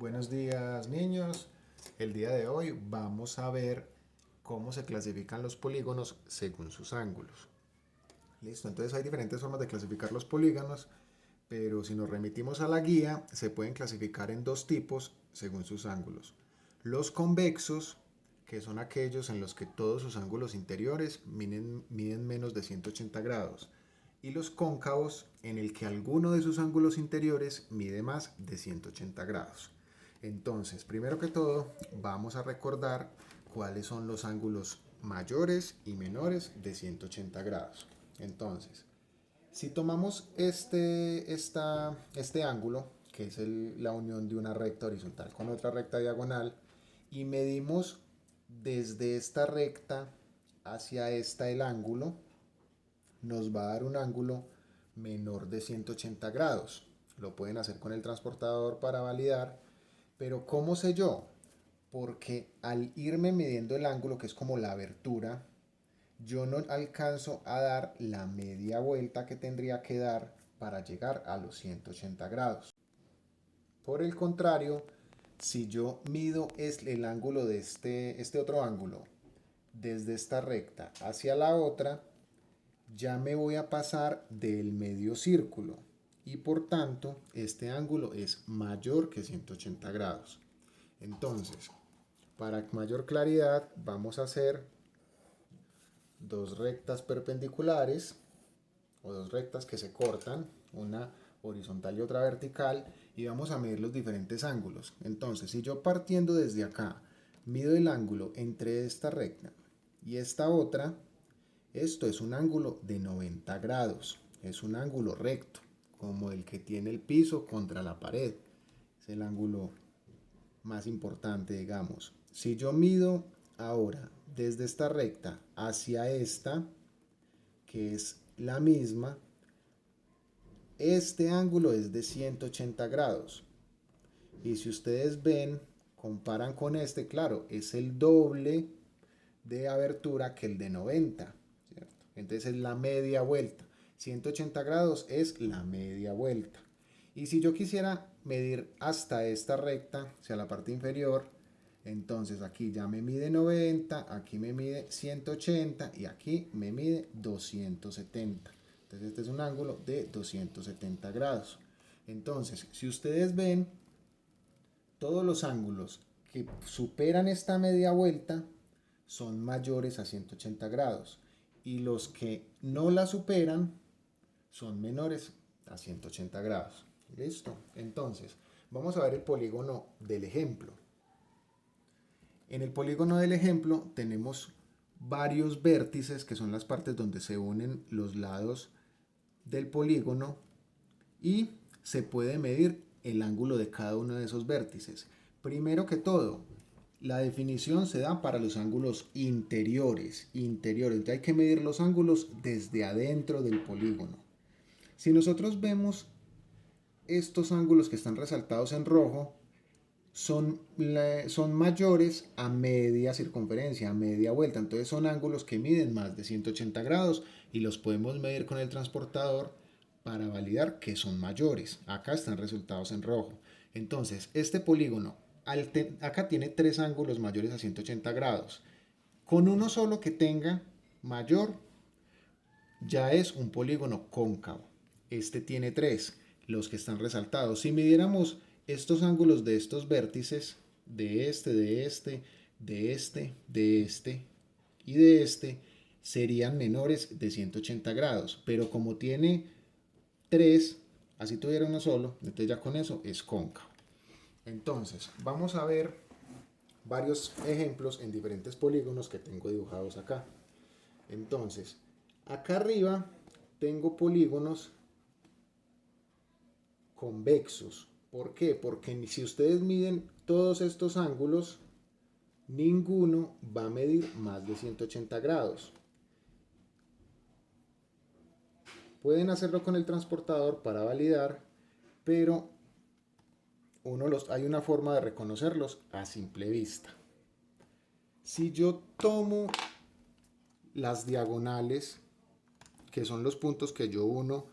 Buenos días, niños. El día de hoy vamos a ver cómo se clasifican los polígonos según sus ángulos. Listo, entonces hay diferentes formas de clasificar los polígonos, pero si nos remitimos a la guía, se pueden clasificar en dos tipos según sus ángulos. Los convexos, que son aquellos en los que todos sus ángulos interiores miden menos de 180 grados, y los cóncavos, en el que alguno de sus ángulos interiores mide más de 180 grados. Entonces, primero que todo, vamos a recordar cuáles son los ángulos mayores y menores de 180 grados. Entonces, si tomamos este ángulo, que es la unión de una recta horizontal con otra recta diagonal, y medimos desde esta recta hacia esta el ángulo, nos va a dar un ángulo menor de 180 grados. Lo pueden hacer con el transportador para validar, pero ¿cómo sé yo? Porque al irme midiendo el ángulo, que es como la abertura, yo no alcanzo a dar la media vuelta que tendría que dar para llegar a los 180 grados. Por el contrario, si yo mido el ángulo de este otro ángulo desde esta recta hacia la otra, ya me voy a pasar del medio círculo y por tanto este ángulo es mayor que 180 grados. Entonces, para mayor claridad vamos a hacer dos rectas perpendiculares o dos rectas que se cortan, una horizontal y otra vertical, y vamos a medir los diferentes ángulos. Entonces, si yo partiendo desde acá mido el ángulo entre esta recta y esta otra, esto es un ángulo de 90 grados, es un ángulo recto, como el que tiene el piso contra la pared. Es el ángulo más importante, digamos. Si yo mido ahora desde esta recta hacia esta, que es la misma, este ángulo es de 180 grados. Y si ustedes ven, comparan con este, claro, es el doble de abertura que el de 90, ¿cierto? Entonces es la media vuelta. 180 grados es la media vuelta. Y si yo quisiera medir hasta esta recta, o sea, la parte inferior, entonces aquí ya me mide 90, aquí me mide 180 y aquí me mide 270. Entonces este es un ángulo de 270 grados. Entonces, si ustedes ven, todos los ángulos que superan esta media vuelta son mayores a 180 grados y los que no la superan son menores a 180 grados. ¿Listo? Entonces, vamos a ver el polígono del ejemplo. En el polígono del ejemplo tenemos varios vértices que son las partes donde se unen los lados del polígono y se puede medir el ángulo de cada uno de esos vértices. Primero que todo, la definición se da para los ángulos interiores. Entonces hay que medir los ángulos desde adentro del polígono. Si nosotros vemos estos ángulos que están resaltados en rojo, son mayores a media circunferencia, a media vuelta. Entonces son ángulos que miden más de 180 grados y los podemos medir con el transportador para validar que son mayores. Acá están resultados en rojo. Entonces, este polígono acá tiene tres ángulos mayores a 180 grados. Con uno solo que tenga mayor, ya es un polígono cóncavo. Este tiene tres, los que están resaltados. Si midiéramos estos ángulos de estos vértices, de este, de este, de este, de este y de este, serían menores de 180 grados. Pero como tiene tres, así tuviera uno solo, entonces ya con eso es cóncavo. Entonces, vamos a ver varios ejemplos en diferentes polígonos que tengo dibujados acá. Entonces, acá arriba tengo polígonos convexos. ¿Por qué? Porque si ustedes miden todos estos ángulos, ninguno va a medir más de 180 grados. Pueden hacerlo con el transportador para validar, pero hay una forma de reconocerlos a simple vista. Si yo tomo las diagonales, que son los puntos que yo uno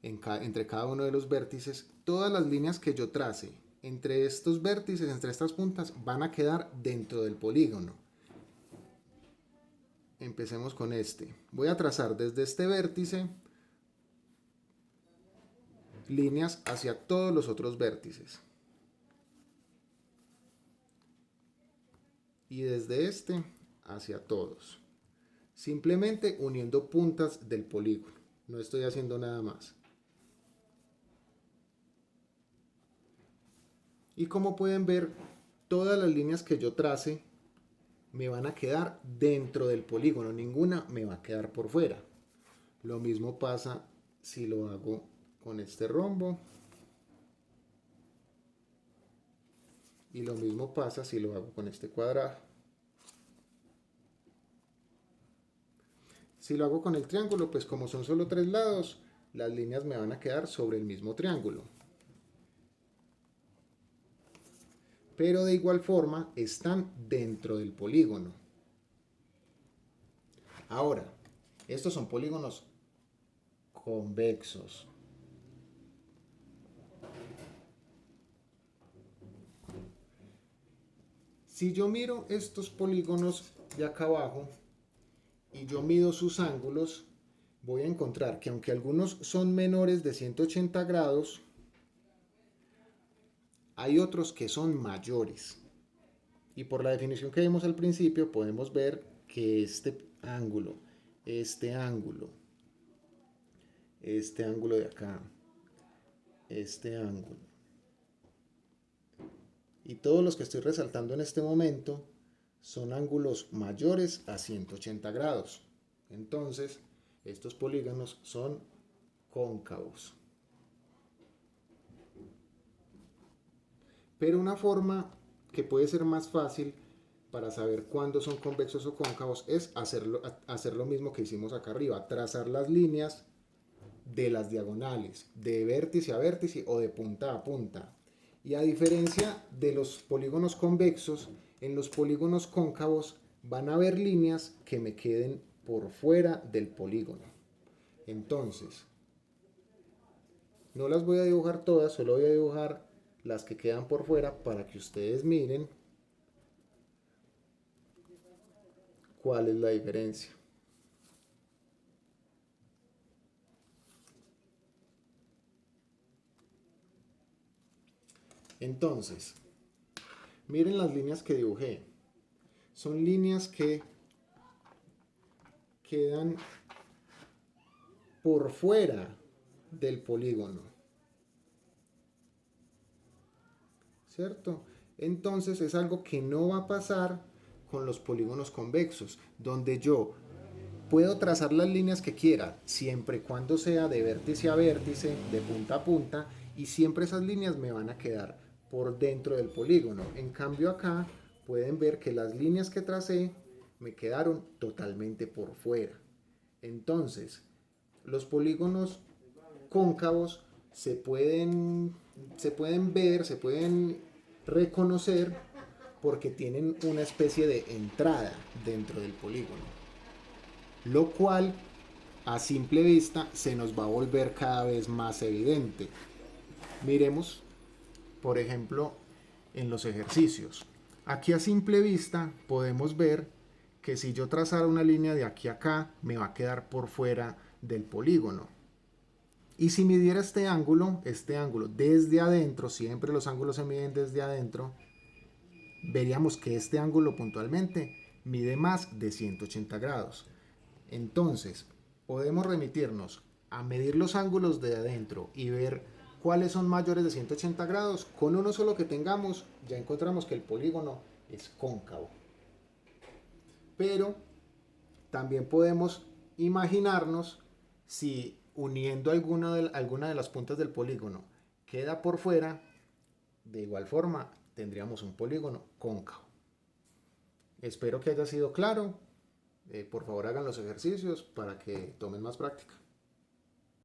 entre cada uno de los vértices, todas las líneas que yo trace entre estos vértices, entre estas puntas, van a quedar dentro del polígono. Empecemos con este. Voy a trazar desde este vértice líneas hacia todos los otros vértices. Y desde este hacia todos. Simplemente uniendo puntas del polígono. No estoy haciendo nada más. Y como pueden ver, todas las líneas que yo trace me van a quedar dentro del polígono. Ninguna me va a quedar por fuera. Lo mismo pasa si lo hago con este rombo. Y lo mismo pasa si lo hago con este cuadrado. Si lo hago con el triángulo, pues como son solo 3 lados, las líneas me van a quedar sobre el mismo triángulo. Pero de igual forma están dentro del polígono. Ahora, estos son polígonos convexos. Si yo miro estos polígonos de acá abajo y yo mido sus ángulos, voy a encontrar que aunque algunos son menores de 180 grados, hay otros que son mayores. Y por la definición que vimos al principio, podemos ver que este ángulo de acá, este ángulo, y todos los que estoy resaltando en este momento son ángulos mayores a 180 grados. Entonces, estos polígonos son cóncavos. Pero una forma que puede ser más fácil para saber cuándo son convexos o cóncavos es hacer lo mismo que hicimos acá arriba, trazar las líneas de las diagonales, de vértice a vértice o de punta a punta. Y a diferencia de los polígonos convexos, en los polígonos cóncavos van a haber líneas que me queden por fuera del polígono. Entonces, no las voy a dibujar todas, solo voy a dibujar las que quedan por fuera para que ustedes miren cuál es la diferencia. Entonces, miren las líneas que dibujé. Son líneas que quedan por fuera del polígono. ¿Cierto? Entonces es algo que no va a pasar con los polígonos convexos, donde yo puedo trazar las líneas que quiera, siempre y cuando sea de vértice a vértice, de punta a punta, y siempre esas líneas me van a quedar por dentro del polígono. En cambio acá pueden ver que las líneas que tracé me quedaron totalmente por fuera. Entonces, los polígonos cóncavos se pueden ver, se pueden reconocer porque tienen una especie de entrada dentro del polígono, lo cual a simple vista se nos va a volver cada vez más evidente. Miremos, por ejemplo, en los ejercicios. Aquí a simple vista podemos ver que si yo trazara una línea de aquí a acá, me va a quedar por fuera del polígono. Y si midiera este ángulo desde adentro, siempre los ángulos se miden desde adentro, veríamos que este ángulo puntualmente mide más de 180 grados. Entonces, podemos remitirnos a medir los ángulos de adentro y ver cuáles son mayores de 180 grados. Con uno solo que tengamos, ya encontramos que el polígono es cóncavo. Pero también podemos imaginarnos si uniendo alguna de las puntas del polígono queda por fuera, de igual forma tendríamos un polígono cóncavo. Espero que haya sido claro. Por favor hagan los ejercicios para que tomen más práctica.